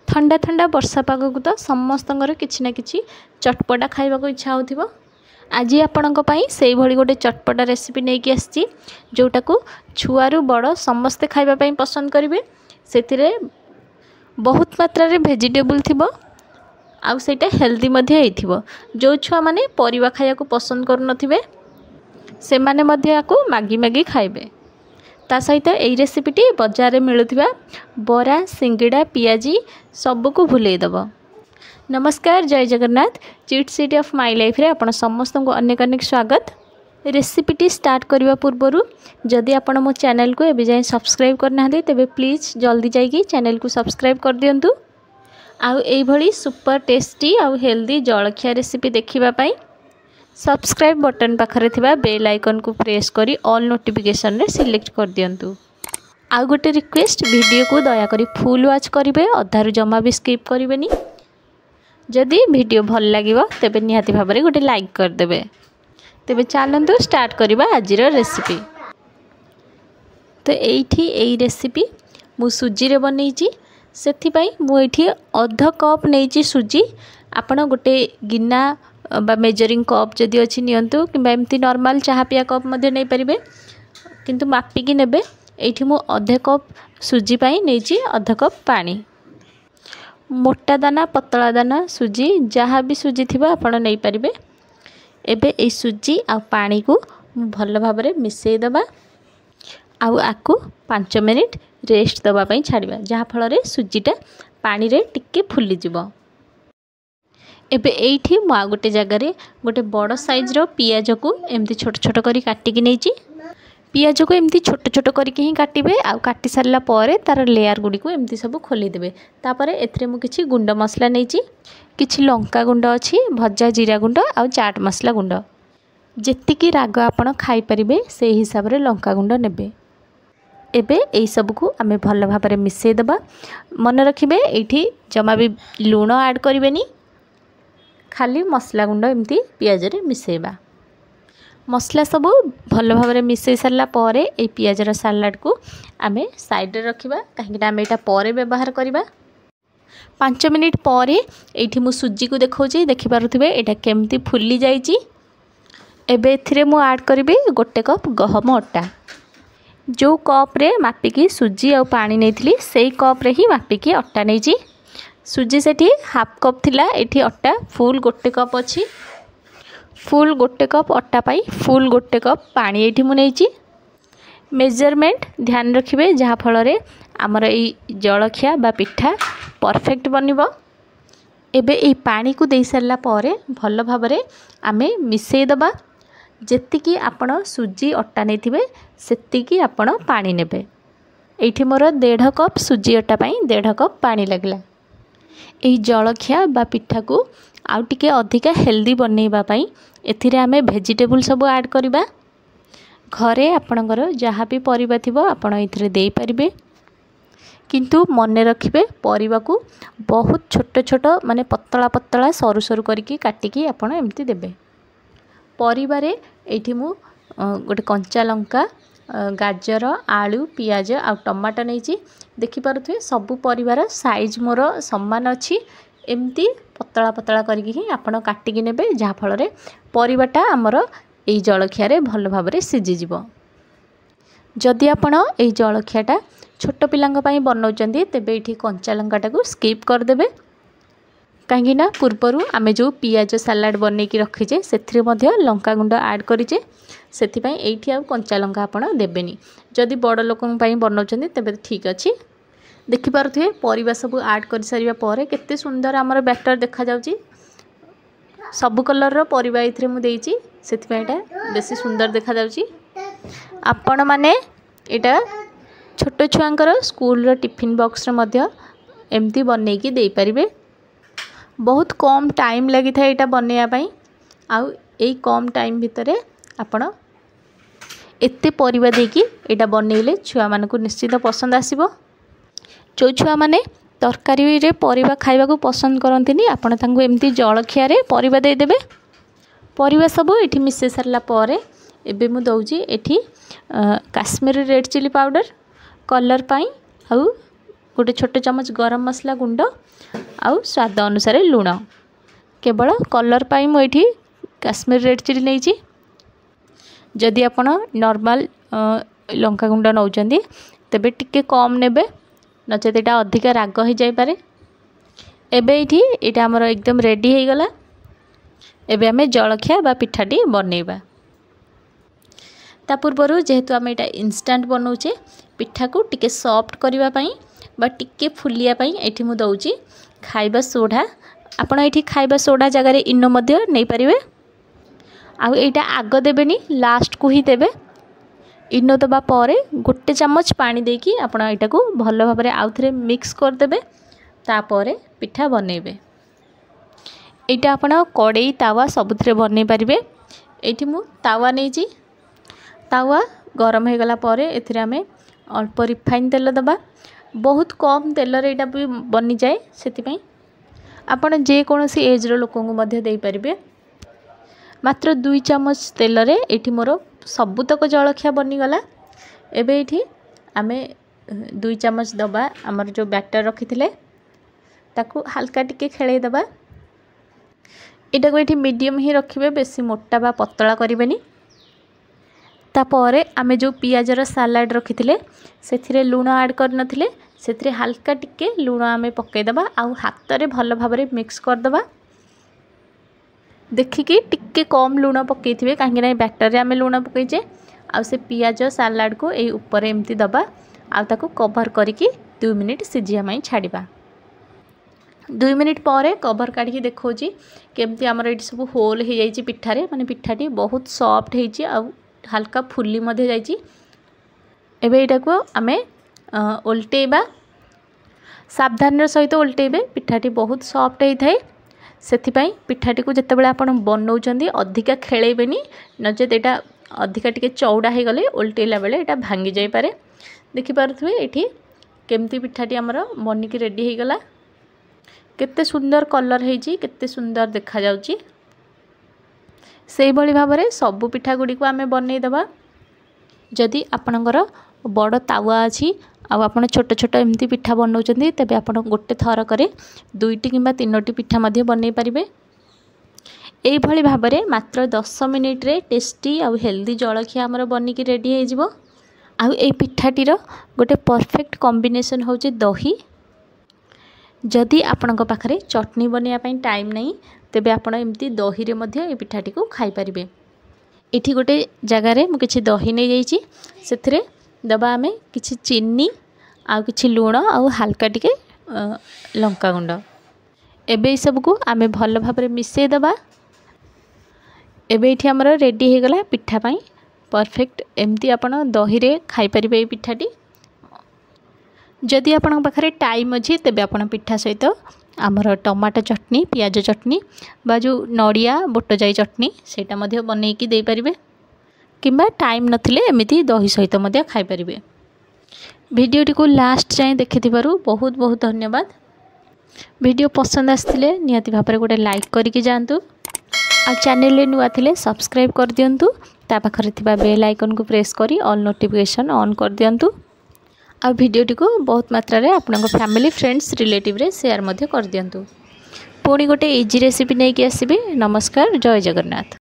ठंडा ठंडा वर्षा पाग को तो समस्तंकर किछि ना किछि चटपटा खाइबा को इच्छा होथिबो। आज आपणक पई सेई भली गोटे चटपटा रेसिपी नेकी आछि जोटा को छुआरू बड़ समस्ते खाइबा पई पसंद करिवे। सेतिरे बहुत मात्रा रे वेजिटेबल थिबो आउ सेटा हेल्दी मध्ये हेइथिबो। जो छुआ माने परिवा खाइया को पसंद करू नथिबे से माने मध्ये याको मागी मागी खाइबे। ता सहित यही रेसिपीटी बजार में मिलुथिबा बरा सिंगड़ा पियाजी सबू को भूले दब। नमस्कार, जय Jagannath. Cheat seat of my life रे आपण समस्त को अनेक अनेक स्वागत। रेसिपीटी स्टार्ट करने पूर्वर जदि आपण मो चैनल को एबे जाय सब्सक्राइब करना तेबे प्लीज जल्दी जाइए चैनल को सब्सक्राइब कर दियंतु। आउ एई भली सुपर टेस्टी आउ हेल्दी जलखिया रेसिपी देखिबा पई सब्सक्राइब बटन पाखरे थिबा बेल आइकन को प्रेस करी ऑल नोटिफिकेशन रे सिलेक्ट कर दियंतु। आउ गोटे रिक्वेस्ट, वीडियो को दया करी फुल वॉच करिवे, अधारु जमा भी स्किप करिवेनी। जदि वीडियो भल लागिवो तेबे निहाती भाबरे गोटे लाइक कर देबे। तेबे चलंतु स्टार्ट करिबा आजिर रेसिपी। तो एठी एई रेसिपी मु सुजी रे बनैची। सेथि पई मु एठी आधा कप नैची सुजी। आपण गोटे गिना बा मेजरिंग कप जदि अच्छी नियंतु किंबा एमती नॉर्मल चाहा पिया कप मध्ये नहीं परिबे, किंतु मापिकी नेबे। एठी मु आधा कप सुजी पाई नेची आधा कप पानी। मोटा दाना पतला दाना सुजी जहाँ भी सुजी थिबा आपण नहीं परिबे। एबे ए सुजी आ पानी को भल भाबरे मिसई दबा आउ आकु 5 मिनिट रेस्ट दबा पई छाड़िबा, जहाँ फल रे सुजीटा पानी रे टिके फुली जिवो। एबे एठी मु आ गोटे जगार गोटे बड़ साइज रो पियाज को एमती छोट छोट करी काटिकी नेची। पियाज को एमती छोट छोट करके ही काटिबे। आ काटी सारला परे तार लेयर गुडी को एमती सब खोली देबे। तापरे एथरे मु किछि गुंड मसला नेची, किछि लंका गुंड अछि, भजा जीरा गुंड आ चाट मसला गुंड। जेतिकी राग आपण खाई परिबे से हिसाब रे लंका गुंड नेबे। एबे एई सब को आमे भल भाबरे मिसई दबा। मन रखिबे एठी जमा भी लूण ऐड करिवेनी, खाली मसला गुंड एमती पियाज रे मिसेबा। मसला सब भल भाव मिसई सारा पर ए पियाज रो सलाड को आमे साइड रे रखिबा, कहीं आमे एटा पर व्यवहार करबा। 5 मिनिट पर एठी मु सुजी को देखौची, देखि पारुथिबे एटा केमती फुली जाईची। एबे एथिरे मु ऐड करबी गोटे कप गहम अटा। जो कप रे मापिकी सुजी आ पानी नेथिली सेई कप रे ही मापिकी अटा नेची। सुजी सेठी हाफ कप थिला, एठी अटा फुल गोटे कप अछि। फुल गोटे कप अटा पाई फुल गोटे कप पानी एठी मु नेची। मेजरमेंट ध्यान रखिबे, जहाँ फल रे हमर ई जलखिया बा पिठा परफेक्ट बनिबो। एबे ई पानी को देई सारला परे भल भाबरे आमे मिसई दबा। जेतिकी आपण सुजी अटा नेथिबे सेतिकी आपण पानी नेबे। एठी मोर 1.5 कप सुजी अटा पाई 1.5 कप पानी लागला। एही जलखिया बा पिठा को आउ टिके अधिका हेल्दी बनैबा पई एथिरे आमे वेजिटेबल सब ऐड करबा। घरे आपणकर जहाँ भी परिबा थिबो आपण एथिरे देई परिबे, किंतु मने रखिबे परिबा को बहुत छोट छोट माने पतला पतला सरू सरू करके काटिकी आपण एमती देबे। परिबारे एठी मु गोटे कंचा लंका, गाजर, आलू, पियाज आ टमाटो नहीं देखिपे। सबू परिवार साइज मोर समान अच्छी। एमती पतला पतला करके ही आपण काटिकी नेबे, जहाँ फल रे परिवाटा आमर एई जलखिया भल भाव सिझी जिवो। जदि आपण एई जलखियाटा छोट पिलांग पई बनाउचंदी तेबे एठी कंचा लंकाटा को स्किप कर देबे। कहीं ना पूर्वर आमे जो पियाज सलाड बनैकी रखीचे सेथिरे मध्य लंका गुंड ऐड करिचे, सेथिपई एठी आ कंचा लंका आपण देबेनी। जदि बड़ लोकन पई बनाउचंदी तेबे ठीक अछि। देखि पारुथिबे परिबा सब ऐड कर सारिबा परे केते सुंदर हमर बैटर देखा जाउची। सब कलर रो परिबा एथिरे मु देइची, सेथिपई एटा बेसी सुंदर देखा जाउची। आपण माने एटा छोट छुआंकर स्कूल रो टिफिन बॉक्स रे मध्य एमती बनैकी देई परिबे। बहुत कम टाइम लगी था एटा बनैया पई। आउ एई कम टाइम भितरे आपण एते परिबा देकी एटा बनैले छुआ मानकु निश्चित पसंद आसीबो। जो छुआ माने तरकारी रे परिबा खाइबा को पसंद करंतिनी आपण तांगु एमती जलखिया रे परिबा दे देबे। परिबा सब एठी मिसे सरला परे एबे मु दउची एठी Kashmiri red chilli powder colour पाई आउ गोटे छोटे चमच गरम मसला गुंड आउ स्वाद अनुसार लुण केवल कलर पाई मुझे काश्मीर रेड चिली नहीं जदि आपण नॉर्मल लंका गुंड नौचंदी तेबे टिके कम नेबे नचेत यहाँ अधिक राग हो जाए। एबे ये आमर एकदम रेडी हो गला। एबे आमे जलखिया बा पिठाटी बनैबा। ता पूर्व जेहेतु आम यहाँ इंस्टांट बनाऊे पिठा को टिके सॉफ्ट करने बा टिके फुलिया ये मुझे दौची खाइबा सोडा। आपण ये खाइबा सोडा जगार इनो मध्य नहीं पारे। आउ एटा आग देबेनी लास्ट को ही देबे। इनो दबा परे गोटे चमच पानी देकी आपण एटा को भल भाव में आउ थे मिक्स करदेबे। तापर पिठा बनैबे। एटा आपण कड़ई तावा सबुथिरे बनै पारिबे। एठी मु तावा नहीं तावा गरम हो गला परे एथिरे आमे अल्प रिफाइन तेल दबा। बहुत कम तेल रे एटा भी बनी जाए सेति आपण जे कोनोसी एज रो लोक को मध्य दे पारिबे। मात्र 2 चमच तेल रे एठी मोर सबुतक जलखिया बनीगला। एबे एठी आमे 2 चमच दबा आमर जो बैटर रखिथिले ताकू हल्का टिके खेले दबा। एटा को एठी मीडियम ही रखिबे बेसी मोटा बा पतला करिवेनी। तापरे आमे जो पियाजर सालाड रखिथिले सेथिरे लूण ऐड करनथिले सेथिरे हल्का टिके लूण आमे पक्के दबा आउ हाथ रे भल भाव में मिक्स कर दबा। देखिकी टिके कम लूण पकईथिबे काहेकि ना बैटर रे आमे लूण पकईचे। आउ से पियाज सालाड को ए ऊपर एमती दबा आउ ताकू कवर करिकी 2 मिनिट सिझिया माई छाड़िबा। 2 मिनिट पर कवर काढ़ी देखौची केमती आमर ये सब होल हो जाइए पिठारे माने पिठाटी बहुत सॉफ्ट होइची आउ हल्का फुली मध्य जाइची। एबे एटा को आमे उल्टेबा सावधान सहित उल्टेबे। पिठाटी बहुत सॉफ्ट होता है सेथिपाई पिठाटी को जितेबाला आपण बनाउचंदी अधिका खेलेबेनी नचेत एटा अधिका टिके चौड़ा हो गले उल्टेला बेले एटा भांगी जाई पारे। देखि पारुथबे एठी केमती पिठाटी आमर बनिकी रेडी हो गला। केते सुंदर कलर होइची केते सुंदर देखा जाउची। सेही भली भाव में सबु पिठा गुडी को आमे बनै दबा। जदि आपणकर बड़ तावा अछि आउ आपण छोट छोट एमती पिठा बनाउचंदी तबे आपण गोटे थर करे 2टी किंबा 3टी पिठा मध्ये बनै पारिबे। एही भली भाव में मात्र 10 मिनिट रे टेस्टी आउ हेल्दी जलखिया हमर बनिकी रेडी हो जिवो। आउ ए पिठाटीर गोटे परफेक्ट कॉम्बिनेशन होची दही। जदि आपणक पाखरे चटनी बनैया पई टाइम नहीं तेबे आपण एमती दही रे मध्ये ए पिठाटी को खाई परिबे। एठी गोटे जगार मु किछि दही नहीं जाइछि सेथिरे दबा आमे किछि चीनी आउ किछि लूण आउ हल्का टिके लंका गुंड। एबे सब को आमे भल भाव में मिसई दबा। एबे एठी हमर रेडी हो गला पिठा पई परफेक्ट एमती आपण दही रे खाई परिबे। पिठाटी जदि आपण पाखरे टाइम अच्छी तेबे आपण पिठा सहित आमर टमाटो चटनी पियाज चटनी बा जो नड़िया बोट जाई चटनी सेटा मध्य बनैकी दे पारिबे किंबा टाइम नथिले एमिति दही सहित मध्य खाई परिबे। भिडियोटी को लास्ट जाए देखिथिबारु बहुत बहुत धन्यवाद। वीडियो पसंद आसथिले निहाती भाव में गोटे लाइक करके जातु आ चैनल नुआ थिले सब्सक्राइब कर दियंतु। ता पाखरे थिबा बेल आइकन को प्रेस करी ऑल नोटिफिकेशन ऑन कर दियंतु। आ भिडियोटी को बहुत मात्रा रे आपन फैमिली फ्रेंड्स रिलेटिव रे शेयर मध्य कर दियंतु। पुणी गोटे इजी रेसिपी नहीं कि आसबि। नमस्कार, जय जगन्नाथ।